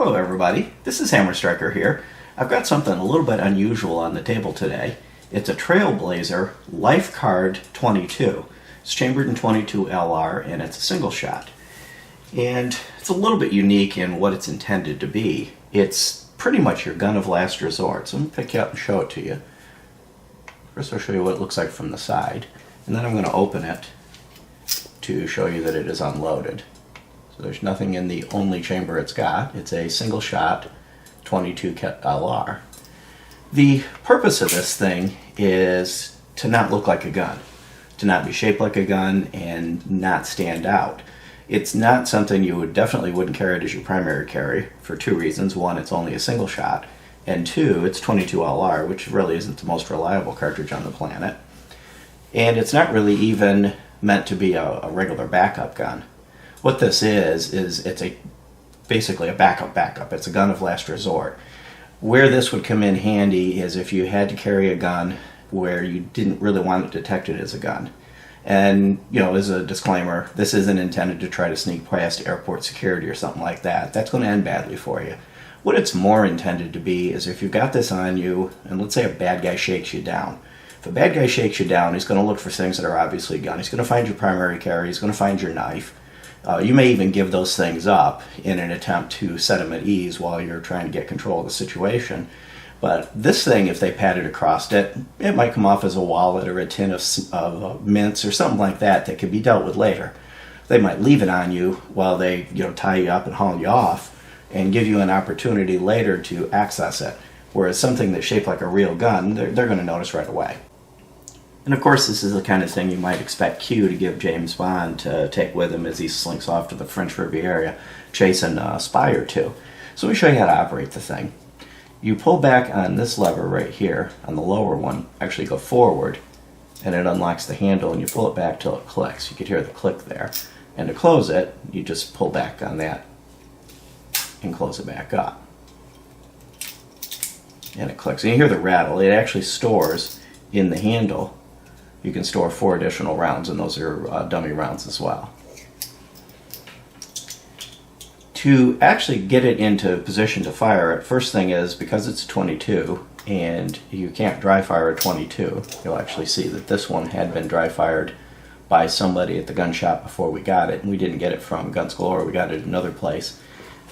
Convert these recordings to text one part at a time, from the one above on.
Hello everybody, this is Hammer Striker here. I've got something a little bit unusual on the table today. It's a Trailblazer Lifecard 22. It's chambered in 22lr and it's a single shot. And it's a little bit unique in what it's intended to be. It's pretty much your gun of last resort. So I'm going to pick you up and show it to you. First I'll show you what it looks like from the side. And then I'm going to open it to show you that it is unloaded. So there's nothing in the only chamber it's got. It's a single shot 22lr. The purpose of this thing is to not look like a gun, to not be shaped like a gun and not stand out. It's not something you definitely wouldn't carry it as your primary carry for two reasons. One, it's only a single shot, and two, it's 22lr, which really isn't the most reliable cartridge on the planet. And it's not really even meant to be a regular backup gun. What this is it's basically a backup. It's a gun of last resort. Where this would come in handy is if you had to carry a gun where you didn't really want it detected as a gun. And, you know, as a disclaimer, this isn't intended to try to sneak past airport security or something like that. That's going to end badly for you. What it's more intended to be is if you've got this on you, and let's say a bad guy shakes you down. If a bad guy shakes you down, he's going to look for things that are obviously a gun. He's going to find your primary carry. He's going to find your knife. You may even give those things up in an attempt to set him at ease while you're trying to get control of the situation. But this thing, if they pat it across it, it might come off as a wallet or a tin of mints or something like that that can be dealt with later. They might leave it on you while they tie you up and haul you off and give you an opportunity later to access it. Whereas something that's shaped like a real gun, they're going to notice right away. And of course, this is the kind of thing you might expect Q to give James Bond to take with him as he slinks off to the French Riviera chasing a spy or two. So let me show you how to operate the thing. You pull back on this lever right here, on the lower one, actually go forward, and it unlocks the handle, and you pull it back till it clicks. You could hear the click there. And to close it, you just pull back on that and close it back up. And it clicks. And you hear the rattle. It actually stores in the handle. You can store 4 additional rounds, and those are dummy rounds as well. To actually get it into position to fire it, first thing is, because it's a 22 and you can't dry fire a 22, you'll actually see that this one had been dry fired by somebody at the gun shop before we got it, and we didn't get it from Guns Galore, we got it at another place.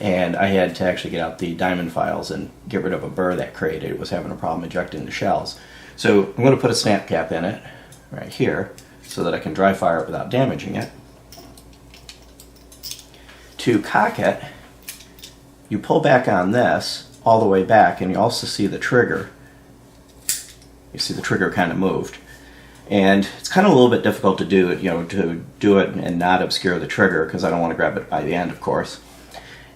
And I had to actually get out the diamond files and get rid of a burr that created. It was having a problem ejecting the shells. So I'm going to put a snap cap in it right here so that I can dry fire it without damaging it. To cock it, you pull back on this all the way back, and you also see the trigger. You see the trigger kind of moved. And it's kind of a little bit difficult to do it, to do it and not obscure the trigger, because I don't want to grab it by the end, of course.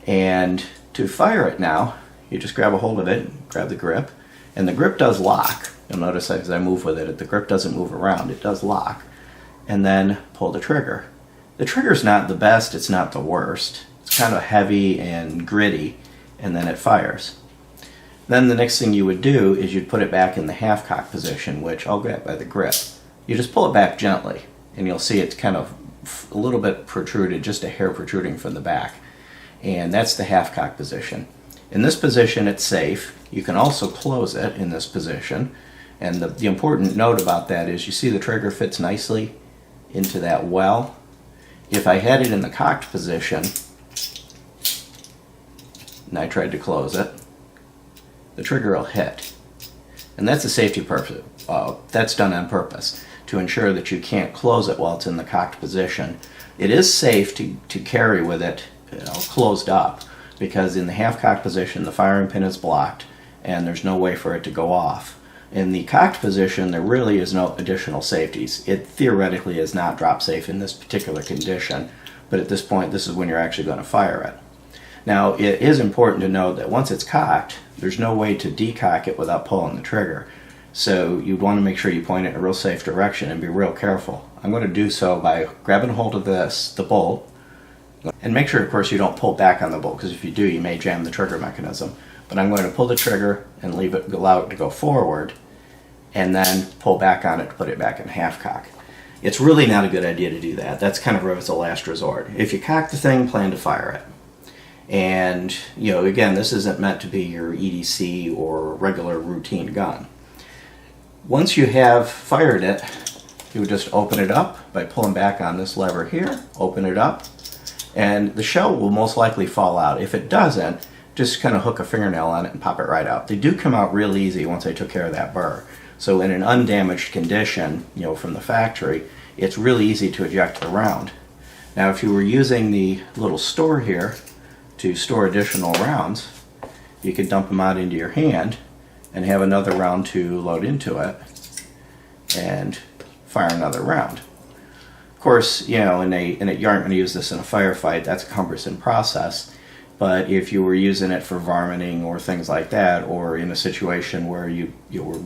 And to fire it now, you just grab a hold of it, grab the grip, and the grip does lock. You'll notice as I move with it, the grip doesn't move around, it does lock. And then pull the trigger. The trigger's not the best, it's not the worst. It's kind of heavy and gritty, and then it fires. Then the next thing you would do is you'd put it back in the half cock position, which I'll grab by the grip. You just pull it back gently, and you'll see it's kind of a little bit protruded, just a hair protruding from the back. And that's the half cock position. In this position, it's safe. You can also close it in this position. And the important note about that is you see the trigger fits nicely into that well. If I had it in the cocked position and I tried to close it, the trigger will hit. And that's a safety purpose. That's done on purpose to ensure that you can't close it while it's in the cocked position. It is safe to carry with it closed up, because in the half cocked position the firing pin is blocked and there's no way for it to go off. In the cocked position, there really is no additional safeties. It theoretically is not drop safe in this particular condition, but at this point, this is when you're actually going to fire it. Now, it is important to note that once it's cocked, there's no way to decock it without pulling the trigger. So you'd want to make sure you point it in a real safe direction and be real careful. I'm going to do so by grabbing a hold of the bolt, and make sure, of course, you don't pull back on the bolt, because if you do, you may jam the trigger mechanism. But I'm going to pull the trigger and allow it to go forward, and then pull back on it to put it back in half cock. It's really not a good idea to do that. That's kind of as a last resort. If you cock the thing, plan to fire it. And, again, this isn't meant to be your EDC or regular routine gun. Once you have fired it, you would just open it up by pulling back on this lever here, open it up, and the shell will most likely fall out. If it doesn't, just kind of hook a fingernail on it and pop it right out. They do come out real easy once I took care of that burr. So in an undamaged condition, from the factory, it's really easy to eject the round. Now if you were using the little store here to store additional rounds, you could dump them out into your hand and have another round to load into it and fire another round. Of course, you aren't going to use this in a firefight. That's a cumbersome process. But if you were using it for varminting or things like that, or in a situation where you were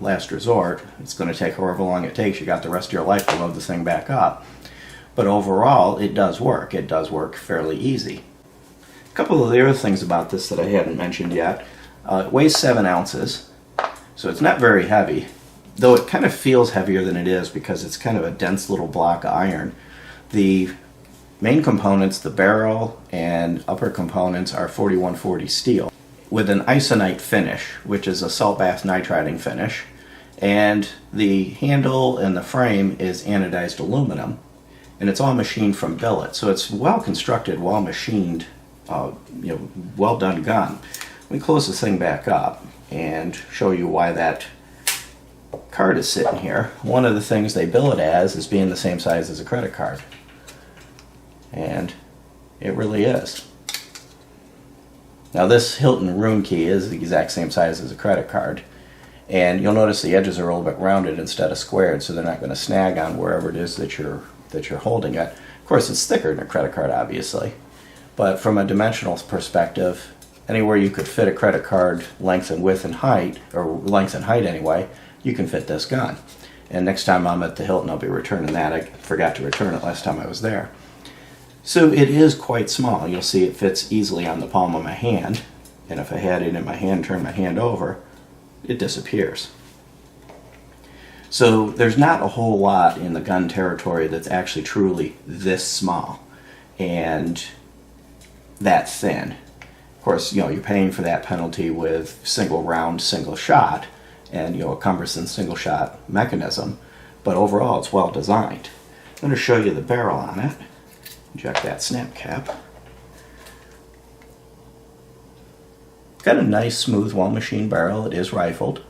last resort, it's going to take however long it takes. You got the rest of your life to load the thing back up. But overall, it does work. It does work fairly easy. A couple of the other things about this that I hadn't mentioned yet. It weighs 7 ounces, so it's not very heavy, though it kind of feels heavier than it is because it's kind of a dense little block of iron. The main components, the barrel and upper components, are 4140 steel with an isonite finish, which is a salt bath nitriding finish, and the handle and the frame is anodized aluminum, and it's all machined from billet, so it's well constructed, well machined, well done gun. Let me close this thing back up and show you why that card is sitting here. One of the things they bill it as is being the same size as a credit card. And it really is. Now this Hilton Rune key is the exact same size as a credit card. And you'll notice the edges are a little bit rounded instead of squared, so they're not going to snag on wherever it is that you're holding it. Of course, it's thicker than a credit card, obviously. But from a dimensional perspective, anywhere you could fit a credit card length and width and height, or length and height anyway, you can fit this gun. And next time I'm at the Hilton, I'll be returning that. I forgot to return it last time I was there. So it is quite small. You'll see it fits easily on the palm of my hand. And if I had it in my hand, turn my hand over, it disappears. So there's not a whole lot in the gun territory that's actually truly this small and that thin. Of course, you're paying for that penalty with single round, single shot, and a cumbersome single shot mechanism. But overall, it's well designed. I'm going to show you the barrel on it. Eject that snap cap. It's got a nice, smooth, well-machined barrel. It is rifled.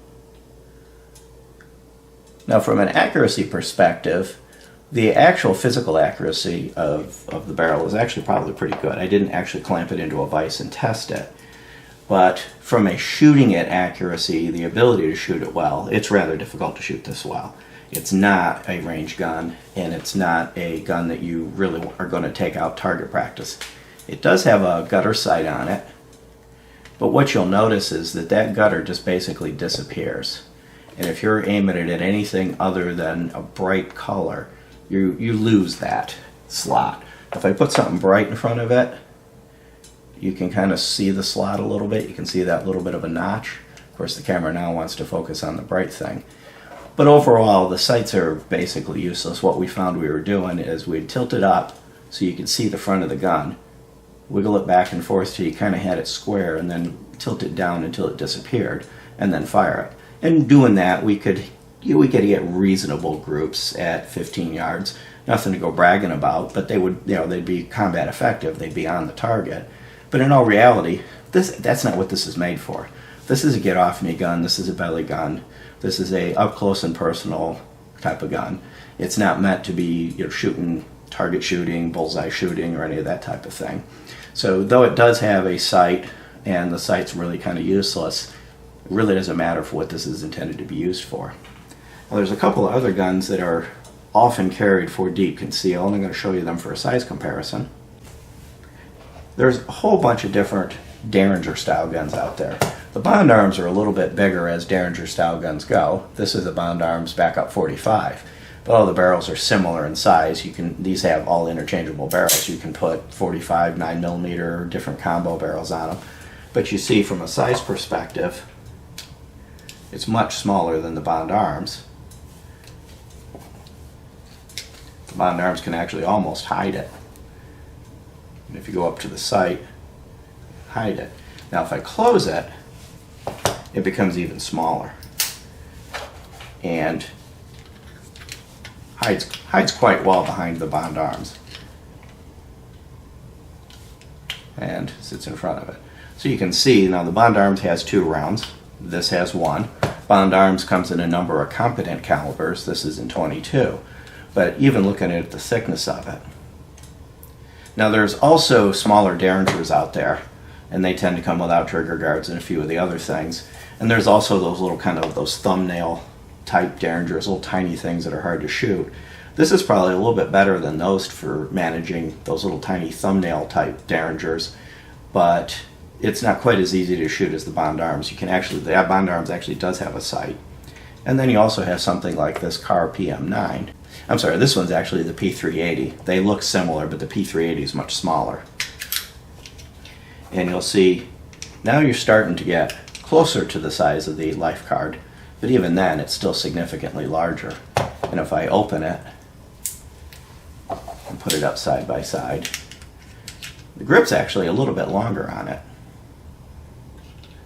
Now, from an accuracy perspective, the actual physical accuracy of the barrel is actually probably pretty good. I didn't actually clamp it into a vise and test it. But from a shooting it accuracy, the ability to shoot it well, it's rather difficult to shoot this well. It's not a range gun, and it's not a gun that you really are going to take out target practice. It does have a gutter sight on it, but what you'll notice is that that gutter just basically disappears. And if you're aiming it at anything other than a bright color, you lose that slot. If I put something bright in front of it, you can kind of see the slot a little bit. You can see that little bit of a notch. Of course, the camera now wants to focus on the bright thing. But overall, the sights are basically useless. What we found we were doing is we'd tilt it up so you could see the front of the gun, wiggle it back and forth till you kind of had it square, and then tilt it down until it disappeared, and then fire it. And doing that, we could get reasonable groups at 15 yards. Nothing to go bragging about, but they'd be combat effective. They'd be on the target. But in all reality, that's not what this is made for. This is a get-off-me gun. This is a belly gun. This is a up-close and personal type of gun. It's not meant to be shooting, target shooting, bullseye shooting, or any of that type of thing. So though it does have a sight, and the sight's really kind of useless, it really doesn't matter for what this is intended to be used for. Now, there's a couple of other guns that are often carried for deep conceal, and I'm going to show you them for a size comparison. There's a whole bunch of different Derringer style guns out there. The Bond Arms are a little bit bigger as Derringer style guns go. This is a Bond Arms backup 45, but all the barrels are similar in size. These have all interchangeable barrels. You can put 45, 9mm, different combo barrels on them. But you see, from a size perspective, it's much smaller than the Bond Arms. The Bond Arms can actually almost hide it. And if you go up to the sight, hide it. Now if I close it, it becomes even smaller and hides quite well behind the Bond arms and sits in front of it. So you can see now the Bond arms has 2 rounds. This has 1. Bond arms comes in a number of competent calibers. This is in 22. But even looking at the thickness of it. Now there's also smaller derringers out there, and they tend to come without trigger guards and a few of the other things. And there's also those little kind of those thumbnail type derringers, little tiny things that are hard to shoot. This is probably a little bit better than those for managing those little tiny thumbnail type derringers, but it's not quite as easy to shoot as the Bond arms. You can actually, the Bond arms actually does have a sight. And then you also have something like this Car PM9. I'm sorry, this one's actually the P380. They look similar, but the P380 is much smaller. And you'll see now you're starting to get closer to the size of the Lifecard, but even then it's still significantly larger. And if I open it and put it up side by side, the grip's actually a little bit longer on it.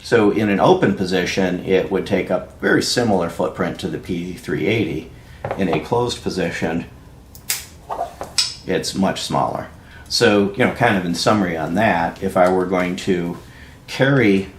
So in an open position, it would take up very similar footprint to the P380. In a closed position, it's much smaller. So, kind of in summary on that, if I were going to carry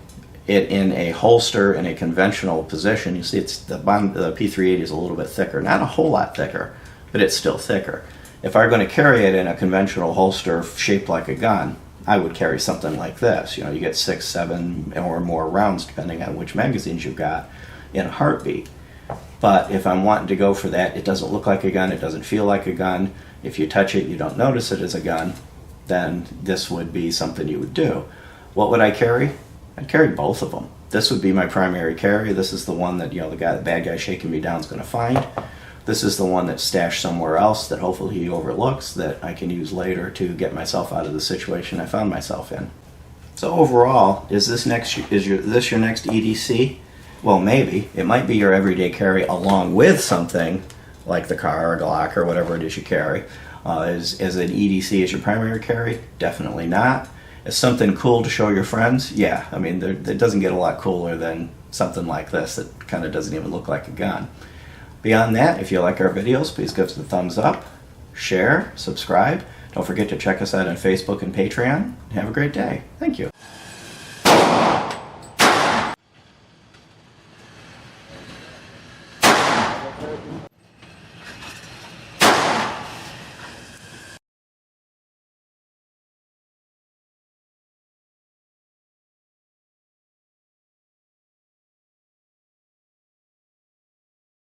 it in a holster in a conventional position, you see the P380 is a little bit thicker. Not a whole lot thicker, but it's still thicker. If I were going to carry it in a conventional holster shaped like a gun, I would carry something like this. You get 6, 7 or more rounds depending on which magazines you've got in a heartbeat. But if I'm wanting to go for that, it doesn't look like a gun, it doesn't feel like a gun. If you touch it, you don't notice it as a gun, then this would be something you would do. What would I carry? I'd carry both of them. This would be my primary carry. This is the one that the bad guy shaking me down is going to find. This is the one that's stashed somewhere else that hopefully he overlooks that I can use later to get myself out of the situation I found myself in. So overall, is this your next EDC? Well, maybe. It might be your everyday carry along with something like the car or Glock or whatever it is you carry. Is an EDC as your primary carry? Definitely not. Is something cool to show your friends? Yeah. I mean, it doesn't get a lot cooler than something like this that kind of doesn't even look like a gun. Beyond that, if you like our videos, please give us a thumbs up, share, subscribe. Don't forget to check us out on Facebook and Patreon. Have a great day. Thank you.